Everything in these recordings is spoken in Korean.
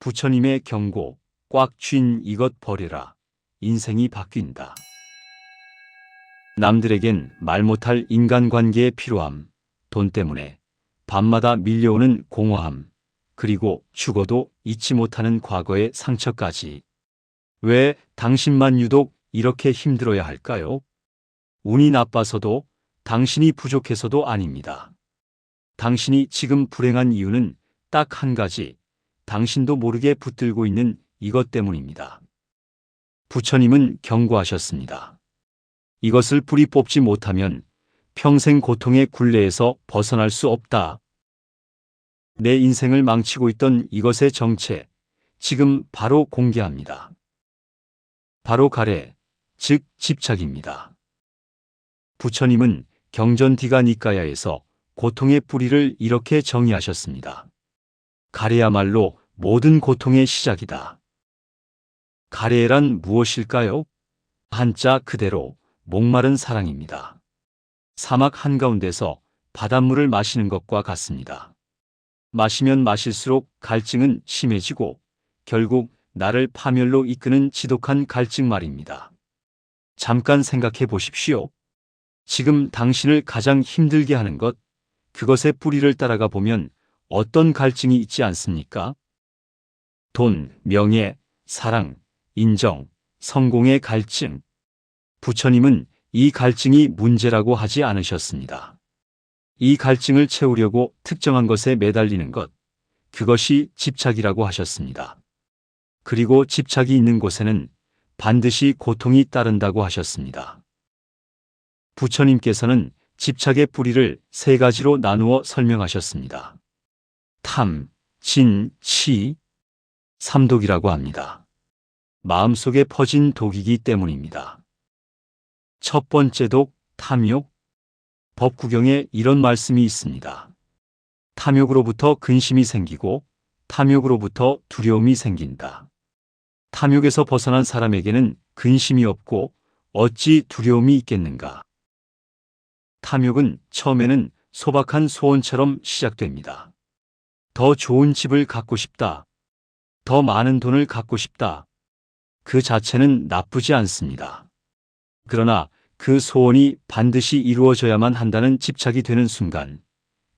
부처님의 경고, 꽉 쥔 이것 버려라. 인생이 바뀐다. 남들에겐 말 못할 인간관계의 피로함, 돈 때문에 밤마다 밀려오는 공허함, 그리고 죽어도 잊지 못하는 과거의 상처까지. 왜 당신만 유독 이렇게 힘들어야 할까요? 운이 나빠서도, 당신이 부족해서도 아닙니다. 당신이 지금 불행한 이유는 딱 한 가지, 당신도 모르게 붙들고 있는 이것 때문입니다. 부처님은 경고하셨습니다. 이것을 뿌리 뽑지 못하면 평생 고통의 굴레에서 벗어날 수 없다. 내 인생을 망치고 있던 이것의 정체, 지금 바로 공개합니다. 바로 가래, 즉 집착입니다. 부처님은 경전디가 니까야에서 고통의 뿌리를 이렇게 정의하셨습니다. 가래야말로 모든 고통의 시작이다. 가래란 무엇일까요? 한자 그대로 목마른 사랑입니다. 사막 한가운데서 바닷물을 마시는 것과 같습니다. 마시면 마실수록 갈증은 심해지고 결국 나를 파멸로 이끄는 지독한 갈증 말입니다. 잠깐 생각해 보십시오. 지금 당신을 가장 힘들게 하는 것, 그것의 뿌리를 따라가 보면 어떤 갈증이 있지 않습니까? 돈, 명예, 사랑, 인정, 성공의 갈증. 부처님은 이 갈증이 문제라고 하지 않으셨습니다. 이 갈증을 채우려고 특정한 것에 매달리는 것, 그것이 집착이라고 하셨습니다. 그리고 집착이 있는 곳에는 반드시 고통이 따른다고 하셨습니다. 부처님께서는 집착의 뿌리를 세 가지로 나누어 설명하셨습니다. 탐, 진, 치, 삼독이라고 합니다. 마음속에 퍼진 독이기 때문입니다. 첫 번째 독, 탐욕. 법구경에 이런 말씀이 있습니다. 탐욕으로부터 근심이 생기고 탐욕으로부터 두려움이 생긴다. 탐욕에서 벗어난 사람에게는 근심이 없고 어찌 두려움이 있겠는가. 탐욕은 처음에는 소박한 소원처럼 시작됩니다. 더 좋은 집을 갖고 싶다. 더 많은 돈을 갖고 싶다. 그 자체는 나쁘지 않습니다. 그러나 그 소원이 반드시 이루어져야만 한다는 집착이 되는 순간,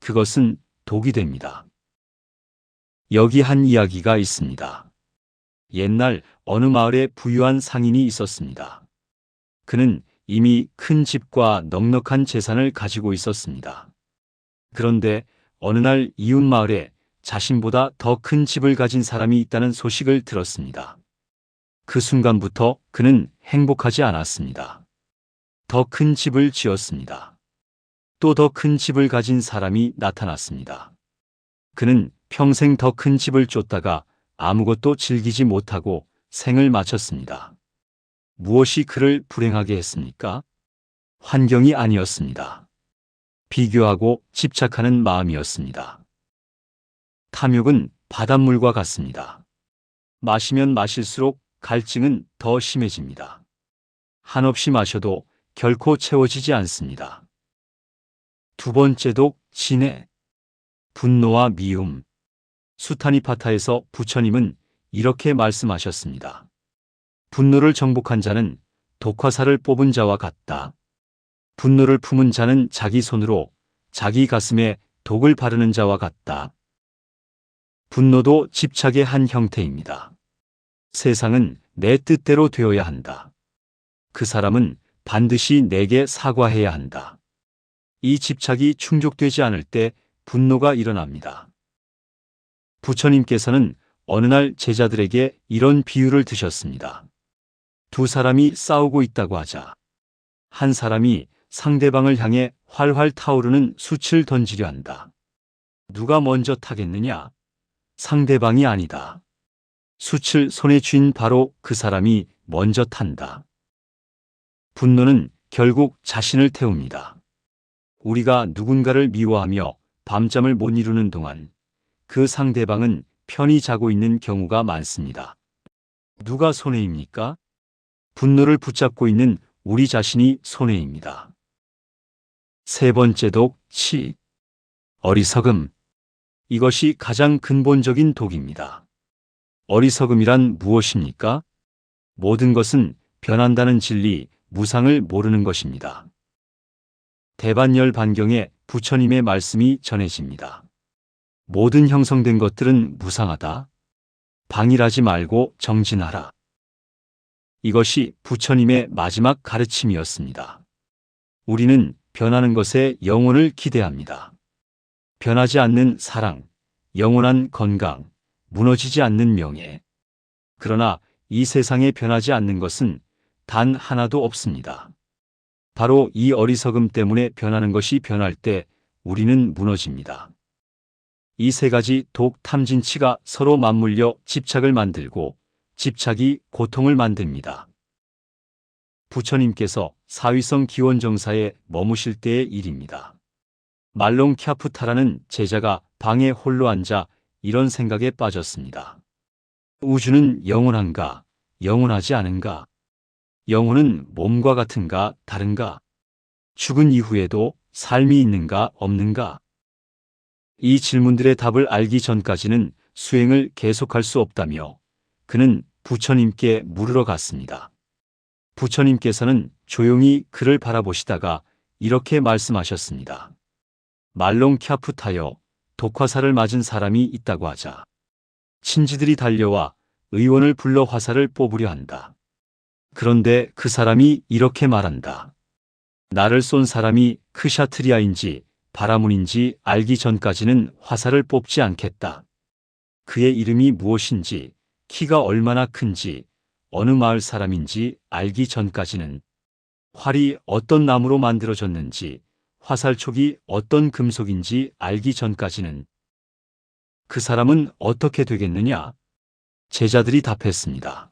그것은 독이 됩니다. 여기 한 이야기가 있습니다. 옛날 어느 마을에 부유한 상인이 있었습니다. 그는 이미 큰 집과 넉넉한 재산을 가지고 있었습니다. 그런데 어느 날 이웃 마을에 자신보다 더 큰 집을 가진 사람이 있다는 소식을 들었습니다. 그 순간부터 그는 행복하지 않았습니다. 더 큰 집을 지었습니다. 또 더 큰 집을 가진 사람이 나타났습니다. 그는 평생 더 큰 집을 쫓다가 아무것도 즐기지 못하고 생을 마쳤습니다. 무엇이 그를 불행하게 했습니까? 환경이 아니었습니다. 비교하고 집착하는 마음이었습니다. 탐욕은 바닷물과 같습니다. 마시면 마실수록 갈증은 더 심해집니다. 한없이 마셔도 결코 채워지지 않습니다. 두 번째 독, 진해. 분노와 미움. 수타니파타에서 부처님은 이렇게 말씀하셨습니다. 분노를 정복한 자는 독화살을 뽑은 자와 같다. 분노를 품은 자는 자기 손으로 자기 가슴에 독을 바르는 자와 같다. 분노도 집착의 한 형태입니다. 세상은 내 뜻대로 되어야 한다. 그 사람은 반드시 내게 사과해야 한다. 이 집착이 충족되지 않을 때 분노가 일어납니다. 부처님께서는 어느 날 제자들에게 이런 비유를 드셨습니다. 두 사람이 싸우고 있다고 하자. 한 사람이 상대방을 향해 활활 타오르는 숯을 던지려 한다. 누가 먼저 타겠느냐? 상대방이 아니다. 숯을 손에 쥔 바로 그 사람이 먼저 탄다. 분노는 결국 자신을 태웁니다. 우리가 누군가를 미워하며 밤잠을 못 이루는 동안 그 상대방은 편히 자고 있는 경우가 많습니다. 누가 손해입니까? 분노를 붙잡고 있는 우리 자신이 손해입니다. 세 번째 독, 치. 어리석음. 이것이 가장 근본적인 독입니다. 어리석음이란 무엇입니까? 모든 것은 변한다는 진리, 무상을 모르는 것입니다. 대반열 반경에 부처님의 말씀이 전해집니다. 모든 형성된 것들은 무상하다. 방일하지 말고 정진하라. 이것이 부처님의 마지막 가르침이었습니다. 우리는 변하는 것에 영혼을 기대합니다. 변하지 않는 사랑, 영원한 건강, 무너지지 않는 명예. 그러나 이 세상에 변하지 않는 것은 단 하나도 없습니다. 바로 이 어리석음 때문에 변하는 것이 변할 때 우리는 무너집니다. 이 세 가지 독 탐진치가 서로 맞물려 집착을 만들고 집착이 고통을 만듭니다. 부처님께서 사위성 기원정사에 머무실 때의 일입니다. 말롱 캬푸타라는 제자가 방에 홀로 앉아 이런 생각에 빠졌습니다. 우주는 영원한가, 영원하지 않은가? 영혼은 몸과 같은가, 다른가? 죽은 이후에도 삶이 있는가, 없는가? 이 질문들의 답을 알기 전까지는 수행을 계속할 수 없다며 그는 부처님께 물으러 갔습니다. 부처님께서는 조용히 그를 바라보시다가 이렇게 말씀하셨습니다. 말롱 캬푸타여, 독화살을 맞은 사람이 있다고 하자. 친지들이 달려와 의원을 불러 화살을 뽑으려 한다. 그런데 그 사람이 이렇게 말한다. 나를 쏜 사람이 크샤트리아인지 바라문인지 알기 전까지는 화살을 뽑지 않겠다. 그의 이름이 무엇인지, 키가 얼마나 큰지, 어느 마을 사람인지 알기 전까지는 활이 어떤 나무로 만들어졌는지, 화살촉이 어떤 금속인지 알기 전까지는 그 사람은 어떻게 되겠느냐? 제자들이 답했습니다.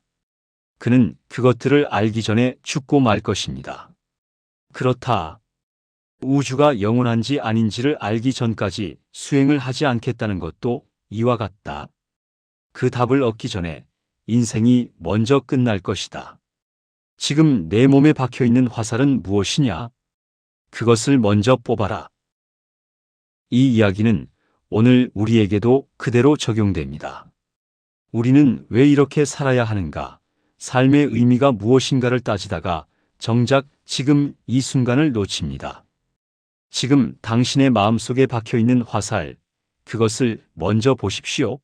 그는 그것들을 알기 전에 죽고 말 것입니다. 그렇다. 우주가 영원한지 아닌지를 알기 전까지 수행을 하지 않겠다는 것도 이와 같다. 그 답을 얻기 전에 인생이 먼저 끝날 것이다. 지금 내 몸에 박혀있는 화살은 무엇이냐? 그것을 먼저 뽑아라. 이 이야기는 오늘 우리에게도 그대로 적용됩니다. 우리는 왜 이렇게 살아야 하는가? 삶의 의미가 무엇인가를 따지다가 정작 지금 이 순간을 놓칩니다. 지금 당신의 마음속에 박혀있는 화살, 그것을 먼저 보십시오.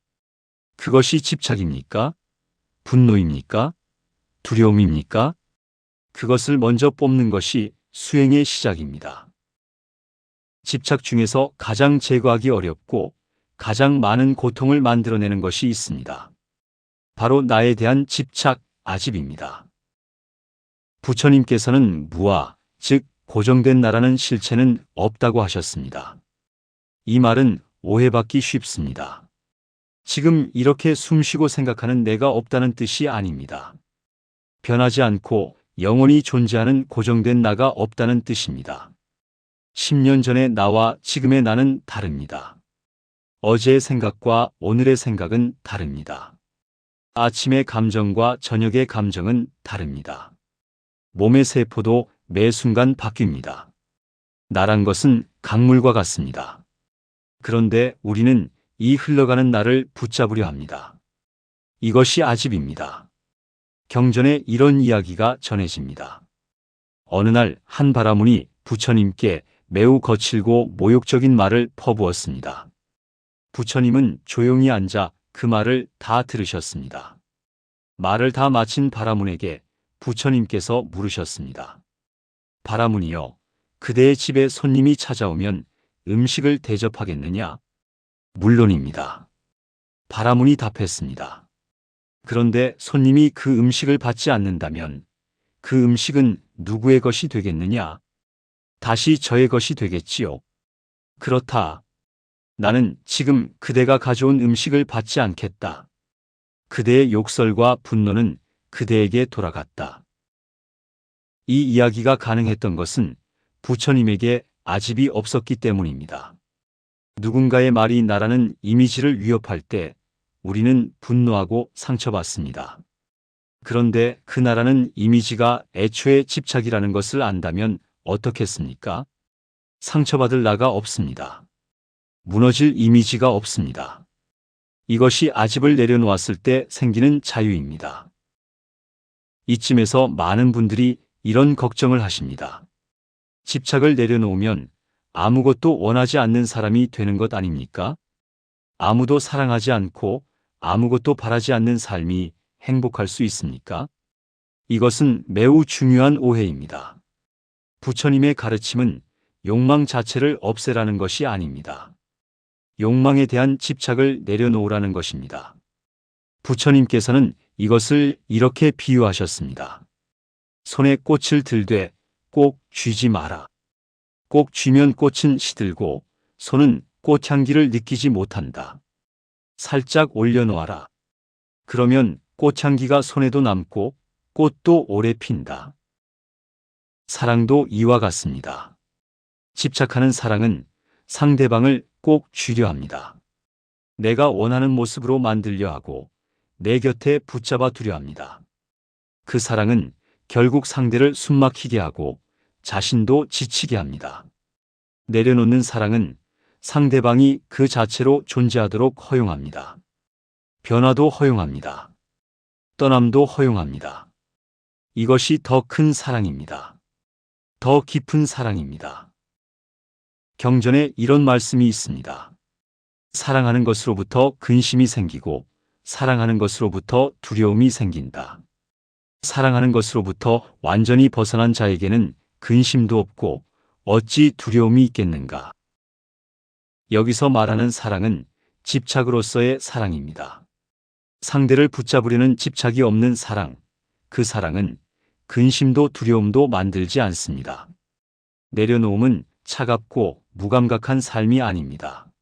그것이 집착입니까? 분노입니까? 두려움입니까? 그것을 먼저 뽑는 것이 수행의 시작입니다. 집착 중에서 가장 제거하기 어렵고 가장 많은 고통을 만들어내는 것이 있습니다. 바로 나에 대한 집착, 아집입니다. 부처님께서는 무아, 즉 고정된 나라는 실체는 없다고 하셨습니다. 이 말은 오해받기 쉽습니다. 지금 이렇게 숨쉬고 생각하는 내가 없다는 뜻이 아닙니다. 변하지 않고 영원히 존재하는 고정된 나가 없다는 뜻입니다. 10년 전의 나와 지금의 나는 다릅니다. 어제의 생각과 오늘의 생각은 다릅니다. 아침의 감정과 저녁의 감정은 다릅니다. 몸의 세포도 매 순간 바뀝니다. 나란 것은 강물과 같습니다. 그런데 우리는 이 흘러가는 나를 붙잡으려 합니다. 이것이 아집입니다. 경전에 이런 이야기가 전해집니다. 어느 날 한 바라문이 부처님께 매우 거칠고 모욕적인 말을 퍼부었습니다. 부처님은 조용히 앉아 그 말을 다 들으셨습니다. 말을 다 마친 바라문에게 부처님께서 물으셨습니다. 바라문이여, 그대의 집에 손님이 찾아오면 음식을 대접하겠느냐? 물론입니다. 바라문이 답했습니다. 그런데 손님이 그 음식을 받지 않는다면 그 음식은 누구의 것이 되겠느냐? 다시 저의 것이 되겠지요. 그렇다. 나는 지금 그대가 가져온 음식을 받지 않겠다. 그대의 욕설과 분노는 그대에게 돌아갔다. 이 이야기가 가능했던 것은 부처님에게 아집이 없었기 때문입니다. 누군가의 말이 나라는 이미지를 위협할 때 우리는 분노하고 상처받습니다. 그런데 그 나라는 이미지가 애초에 집착이라는 것을 안다면 어떻겠습니까? 상처받을 나가 없습니다. 무너질 이미지가 없습니다. 이것이 아집을 내려놓았을 때 생기는 자유입니다. 이쯤에서 많은 분들이 이런 걱정을 하십니다. 집착을 내려놓으면 아무것도 원하지 않는 사람이 되는 것 아닙니까? 아무도 사랑하지 않고 아무것도 바라지 않는 삶이 행복할 수 있습니까? 이것은 매우 중요한 오해입니다. 부처님의 가르침은 욕망 자체를 없애라는 것이 아닙니다. 욕망에 대한 집착을 내려놓으라는 것입니다. 부처님께서는 이것을 이렇게 비유하셨습니다. 손에 꽃을 들되 꼭 쥐지 마라. 꼭 쥐면 꽃은 시들고 손은 꽃향기를 느끼지 못한다. 살짝 올려놓아라. 그러면 꽃향기가 손에도 남고 꽃도 오래 핀다. 사랑도 이와 같습니다. 집착하는 사랑은 상대방을 꼭 쥐려 합니다. 내가 원하는 모습으로 만들려 하고 내 곁에 붙잡아 두려 합니다. 그 사랑은 결국 상대를 숨막히게 하고 자신도 지치게 합니다. 내려놓는 사랑은 상대방이 그 자체로 존재하도록 허용합니다. 변화도 허용합니다. 떠남도 허용합니다. 이것이 더 큰 사랑입니다. 더 깊은 사랑입니다. 경전에 이런 말씀이 있습니다. 사랑하는 것으로부터 근심이 생기고 사랑하는 것으로부터 두려움이 생긴다. 사랑하는 것으로부터 완전히 벗어난 자에게는 근심도 없고 어찌 두려움이 있겠는가. 여기서 말하는 사랑은 집착으로서의 사랑입니다. 상대를 붙잡으려는 집착이 없는 사랑, 그 사랑은 근심도 두려움도 만들지 않습니다. 내려놓음은 차갑고 무감각한 삶이 아닙니다.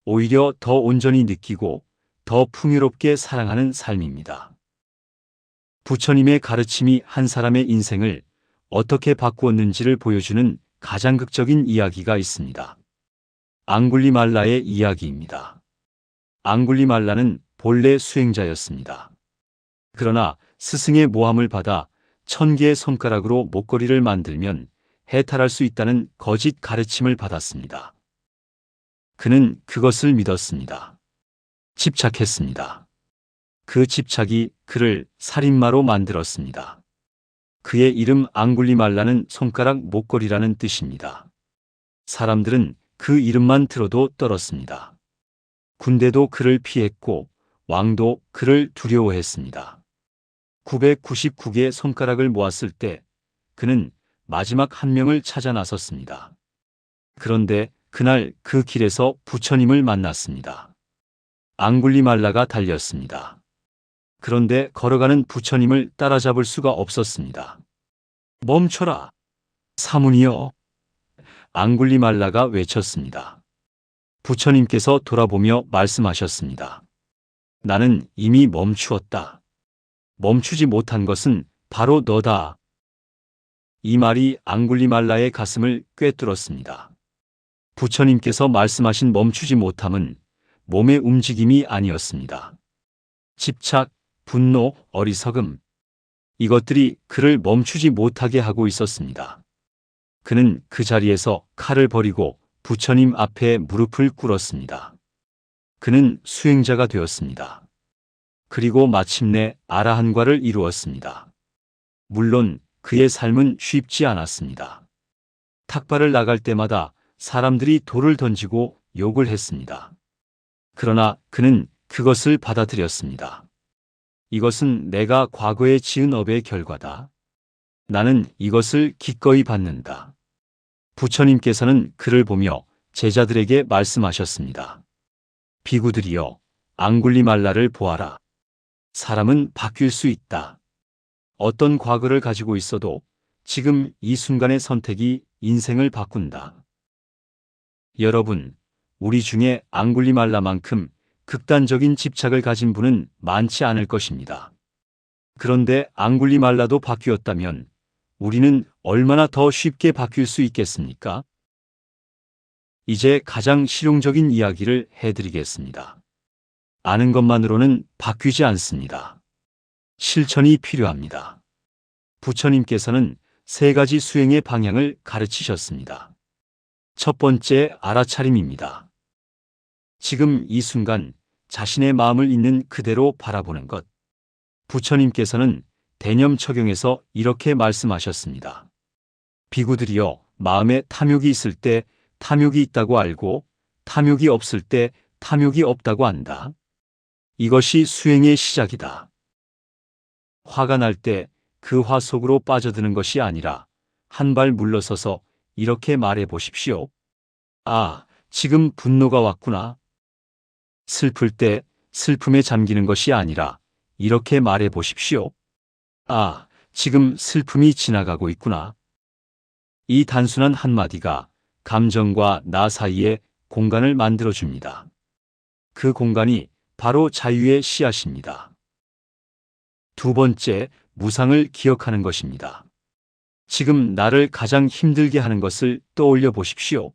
오히려 더 온전히 느끼고 더 풍요롭게 사랑하는 삶입니다. 부처님의 가르침이 한 사람의 인생을 어떻게 바꾸었는지를 보여주는 가장 극적인 이야기가 있습니다. 앙굴리말라의 이야기입니다. 앙굴리말라는 본래 수행자였습니다. 그러나 스승의 모함을 받아 1000개의 손가락으로 목걸이를 만들면 해탈할 수 있다는 거짓 가르침을 받았습니다. 그는 그것을 믿었습니다. 집착했습니다. 그 집착이 그를 살인마로 만들었습니다. 그의 이름 앙굴리말라는 손가락 목걸이라는 뜻입니다. 사람들은 그 이름만 들어도 떨었습니다. 군대도 그를 피했고 왕도 그를 두려워했습니다. 999개의 손가락을 모았을 때 그는 마지막 한 명을 찾아 나섰습니다. 그런데 그날 그 길에서 부처님을 만났습니다. 앙굴리말라가 달렸습니다. 그런데 걸어가는 부처님을 따라잡을 수가 없었습니다. 멈춰라! 사문이여! 앙굴리말라가 외쳤습니다. 부처님께서 돌아보며 말씀하셨습니다. 나는 이미 멈추었다. 멈추지 못한 것은 바로 너다. 이 말이 앙굴리말라의 가슴을 꿰뚫었습니다. 부처님께서 말씀하신 멈추지 못함은 몸의 움직임이 아니었습니다. 집착, 분노, 어리석음. 이것들이 그를 멈추지 못하게 하고 있었습니다. 그는 그 자리에서 칼을 버리고 부처님 앞에 무릎을 꿇었습니다. 그는 수행자가 되었습니다. 그리고 마침내 아라한과를 이루었습니다. 물론 그의 삶은 쉽지 않았습니다. 탁발을 나갈 때마다 사람들이 돌을 던지고 욕을 했습니다. 그러나 그는 그것을 받아들였습니다. 이것은 내가 과거에 지은 업의 결과다. 나는 이것을 기꺼이 받는다. 부처님께서는 그를 보며 제자들에게 말씀하셨습니다. 비구들이여, 앙굴리말라를 보아라. 사람은 바뀔 수 있다. 어떤 과거를 가지고 있어도 지금 이 순간의 선택이 인생을 바꾼다. 여러분, 우리 중에 앙굴리말라만큼 극단적인 집착을 가진 분은 많지 않을 것입니다. 그런데 앙굴리말라도 바뀌었다면 우리는 얼마나 더 쉽게 바뀔 수 있겠습니까? 이제 가장 실용적인 이야기를 해드리겠습니다. 아는 것만으로는 바뀌지 않습니다. 실천이 필요합니다. 부처님께서는 3가지 수행의 방향을 가르치셨습니다. 첫 번째, 알아차림입니다. 지금 이 순간 자신의 마음을 있는 그대로 바라보는 것. 부처님께서는 대념척용에서 이렇게 말씀하셨습니다. 비구들이여, 마음에 탐욕이 있을 때 탐욕이 있다고 알고 탐욕이 없을 때 탐욕이 없다고 안다. 이것이 수행의 시작이다. 화가 날 때 그 화 속으로 빠져드는 것이 아니라 한 발 물러서서 이렇게 말해 보십시오. 아, 지금 분노가 왔구나. 슬플 때 슬픔에 잠기는 것이 아니라 이렇게 말해 보십시오. 아, 지금 슬픔이 지나가고 있구나. 이 단순한 한마디가 감정과 나 사이에 공간을 만들어줍니다. 그 공간이 바로 자유의 씨앗입니다. 두 번째, 무상을 기억하는 것입니다. 지금 나를 가장 힘들게 하는 것을 떠올려 보십시오.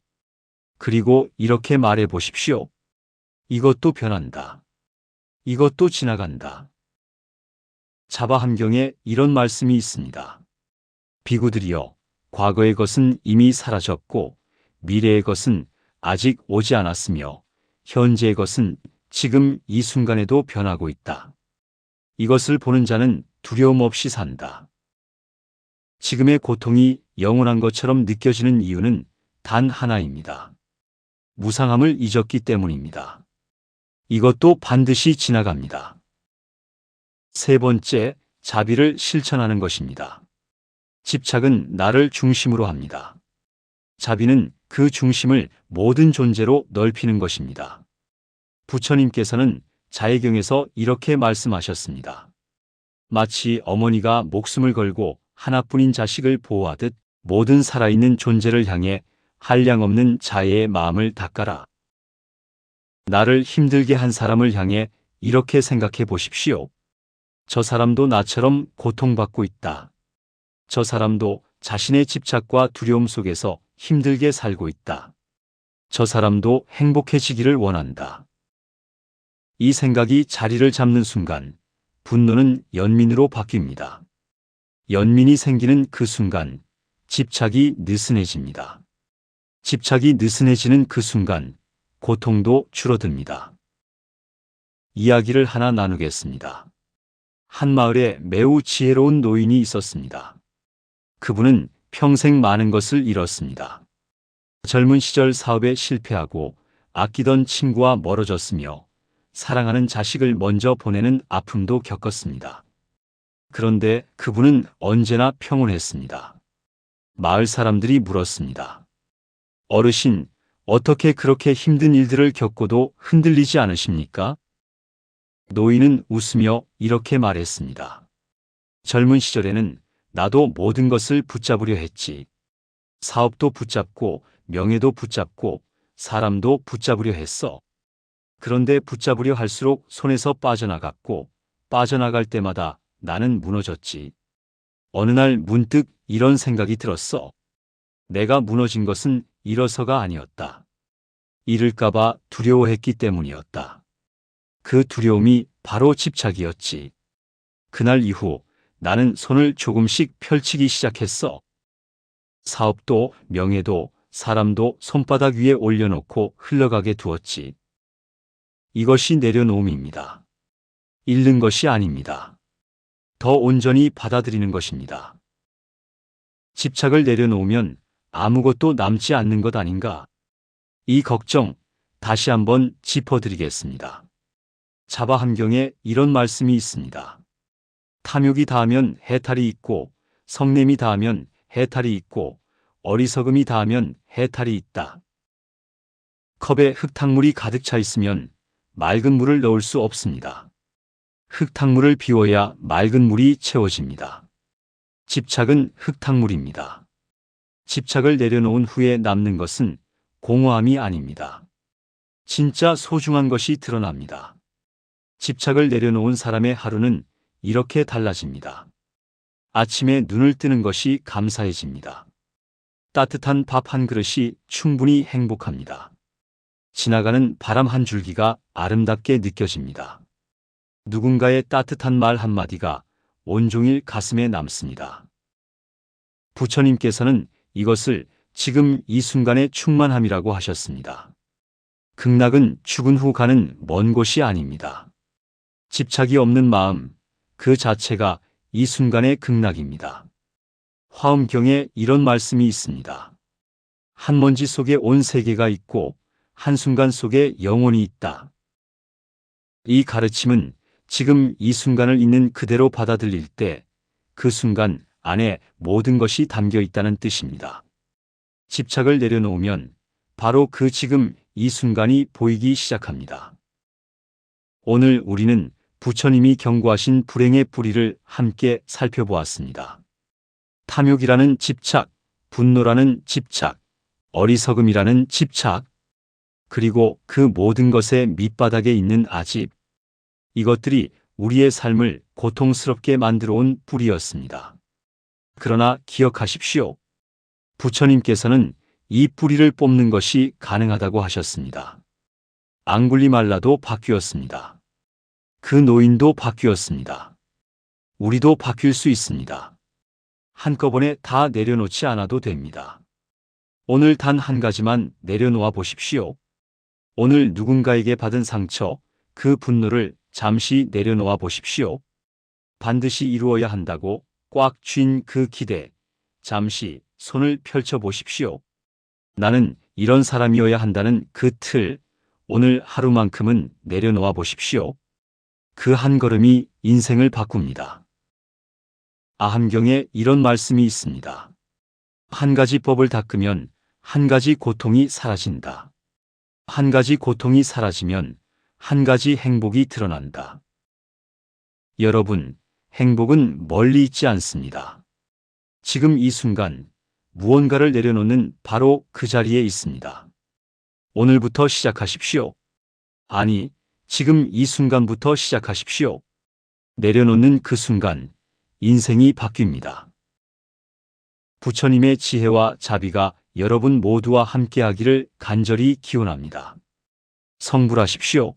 그리고 이렇게 말해 보십시오. 이것도 변한다. 이것도 지나간다. 자바함경에 이런 말씀이 있습니다. 비구들이여, 과거의 것은 이미 사라졌고 미래의 것은 아직 오지 않았으며 현재의 것은 지금 이 순간에도 변하고 있다. 이것을 보는 자는 두려움 없이 산다. 지금의 고통이 영원한 것처럼 느껴지는 이유는 단 하나입니다. 무상함을 잊었기 때문입니다. 이것도 반드시 지나갑니다. 세 번째, 자비를 실천하는 것입니다. 집착은 나를 중심으로 합니다. 자비는 그 중심을 모든 존재로 넓히는 것입니다. 부처님께서는 자해경에서 이렇게 말씀하셨습니다. 마치 어머니가 목숨을 걸고 하나뿐인 자식을 보호하듯 모든 살아있는 존재를 향해 한량없는 자애의 마음을 닦아라. 나를 힘들게 한 사람을 향해 이렇게 생각해 보십시오. 저 사람도 나처럼 고통받고 있다. 저 사람도 자신의 집착과 두려움 속에서 힘들게 살고 있다. 저 사람도 행복해지기를 원한다. 이 생각이 자리를 잡는 순간 분노는 연민으로 바뀝니다. 연민이 생기는 그 순간 집착이 느슨해집니다. 집착이 느슨해지는 그 순간 고통도 줄어듭니다. 이야기를 하나 나누겠습니다. 한 마을에 매우 지혜로운 노인이 있었습니다. 그분은 평생 많은 것을 잃었습니다. 젊은 시절 사업에 실패하고 아끼던 친구와 멀어졌으며 사랑하는 자식을 먼저 보내는 아픔도 겪었습니다. 그런데 그분은 언제나 평온했습니다. 마을 사람들이 물었습니다. 어르신, 어떻게 그렇게 힘든 일들을 겪고도 흔들리지 않으십니까? 노인은 웃으며 이렇게 말했습니다. 젊은 시절에는 나도 모든 것을 붙잡으려 했지. 사업도 붙잡고 명예도 붙잡고 사람도 붙잡으려 했어. 그런데 붙잡으려 할수록 손에서 빠져나갔고 빠져나갈 때마다 나는 무너졌지. 어느 날 문득 이런 생각이 들었어. 내가 무너진 것은 잃어서가 아니었다. 잃을까봐 두려워했기 때문이었다. 그 두려움이 바로 집착이었지. 그날 이후 나는 손을 조금씩 펼치기 시작했어. 사업도 명예도 사람도 손바닥 위에 올려놓고 흘러가게 두었지. 이것이 내려놓음입니다. 잃는 것이 아닙니다. 더 온전히 받아들이는 것입니다. 집착을 내려놓으면 아무것도 남지 않는 것 아닌가? 이 걱정 다시 한번 짚어드리겠습니다. 자바함경에 이런 말씀이 있습니다. 탐욕이 다하면 해탈이 있고 성냄이 다하면 해탈이 있고 어리석음이 다하면 해탈이 있다. 컵에 흙탕물이 가득 차 있으면 맑은 물을 넣을 수 없습니다. 흙탕물을 비워야 맑은 물이 채워집니다. 집착은 흙탕물입니다. 집착을 내려놓은 후에 남는 것은 공허함이 아닙니다. 진짜 소중한 것이 드러납니다. 집착을 내려놓은 사람의 하루는 이렇게 달라집니다. 아침에 눈을 뜨는 것이 감사해집니다. 따뜻한 밥 한 그릇이 충분히 행복합니다. 지나가는 바람 한 줄기가 아름답게 느껴집니다. 누군가의 따뜻한 말 한마디가 온종일 가슴에 남습니다. 부처님께서는 이것을 지금 이 순간의 충만함이라고 하셨습니다. 극락은 죽은 후 가는 먼 곳이 아닙니다. 집착이 없는 마음, 그 자체가 이 순간의 극락입니다. 화엄경에 이런 말씀이 있습니다. 한 먼지 속에 온 세계가 있고 한순간 속에 영혼이 있다. 이 가르침은 지금 이 순간을 있는 그대로 받아들일 때 그 순간 안에 모든 것이 담겨 있다는 뜻입니다. 집착을 내려놓으면 바로 그 지금 이 순간이 보이기 시작합니다. 오늘 우리는 부처님이 경고하신 불행의 뿌리를 함께 살펴보았습니다. 탐욕이라는 집착, 분노라는 집착, 어리석음이라는 집착, 그리고 그 모든 것의 밑바닥에 있는 아집. 이것들이 우리의 삶을 고통스럽게 만들어 온 뿌리였습니다. 그러나 기억하십시오. 부처님께서는 이 뿌리를 뽑는 것이 가능하다고 하셨습니다. 앙굴리말라도 바뀌었습니다. 그 노인도 바뀌었습니다. 우리도 바뀔 수 있습니다. 한꺼번에 다 내려놓지 않아도 됩니다. 오늘 단 한 가지만 내려놓아 보십시오. 오늘 누군가에게 받은 상처, 그 분노를 잠시 내려놓아 보십시오. 반드시 이루어야 한다고 꽉 쥔 그 기대, 잠시 손을 펼쳐 보십시오. 나는 이런 사람이어야 한다는 그 틀, 오늘 하루만큼은 내려놓아 보십시오. 그 한 걸음이 인생을 바꿉니다. 아함경에 이런 말씀이 있습니다. 한 가지 법을 닦으면 한 가지 고통이 사라진다. 한 가지 고통이 사라지면 한 가지 행복이 드러난다. 여러분, 행복은 멀리 있지 않습니다. 지금 이 순간 무언가를 내려놓는 바로 그 자리에 있습니다. 오늘부터 시작하십시오. 아니, 지금 이 순간부터 시작하십시오. 내려놓는 그 순간, 인생이 바뀝니다. 부처님의 지혜와 자비가 여러분 모두와 함께하기를 간절히 기원합니다. 성불하십시오.